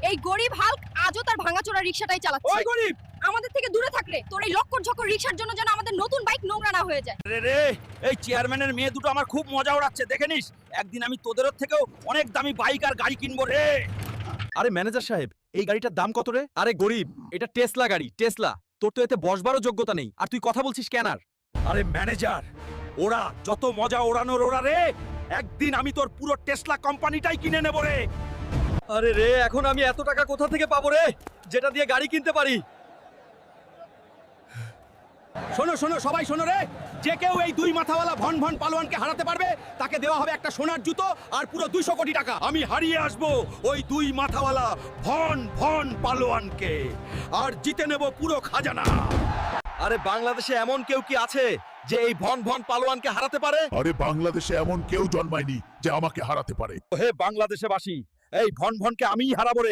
এই গরিব হাল্ক আজও তার ভাঙাচোরা রিকশাটাই চালাচ্ছে। ওই গরিব, আমাদের থেকে দূরে থাকলে তোর এই লক্কর ঝক্কর রিকশার জন্য যেন আমাদের নতুন বাইক নোংরা না হয়ে যায়। রে রে, এই চেয়ারম্যানের মেয়ে দুটো আমার খুব মজা ওড়াচ্ছে, দেখে নিস একদিন আমি তোদের থেকেও অনেক দামি বাইক আর গাড়ি কিনবো রে। আরে ম্যানেজার সাহেব, এই গাড়িটার দাম কত রে? আরে গরিব, এটা টেসলা গাড়ি, টেসলা। তোর তো এতে বসবারও যোগ্যতা নেই, আর তুই কথা বলছিস কেনার। আরে ম্যানেজার, ওরা যত মজা ওড়ানোর ওরা রে, একদিন আমি তোর পুরো টেসলা কোম্পানিটাই কিনে নেব রে। আরে রে, এখন আমি এত টাকা কোথা থেকে পাবো রে, যেটা দিয়ে গাড়ি কিনতে পারি? শোনো শোনো সবাই শোনো রে, যে কেউ এই দুই মাথাওয়ালা ভন ভন পালোয়ানকে হারাতে পারবে তাকে দেওয়া হবে একটা সোনার জুতো আর পুরো 200 কোটি টাকা। আমি হারিয়ে আসবো ওই দুই মাথাওয়ালা ভন ভন পালোয়ানকে আর জিতে নেব পুরো খাজানা। আরে বাংলাদেশে এমন কেউ কি আছে যে এই ভন ভন পালোয়ানকে হারাতে পারে? আরে বাংলাদেশে এমন কেউ জন্মায়নি যে আমাকে হারাতে পারে। হে বাংলাদেশবাসী, এই ভন ভনকে আমিই হারাবো রে।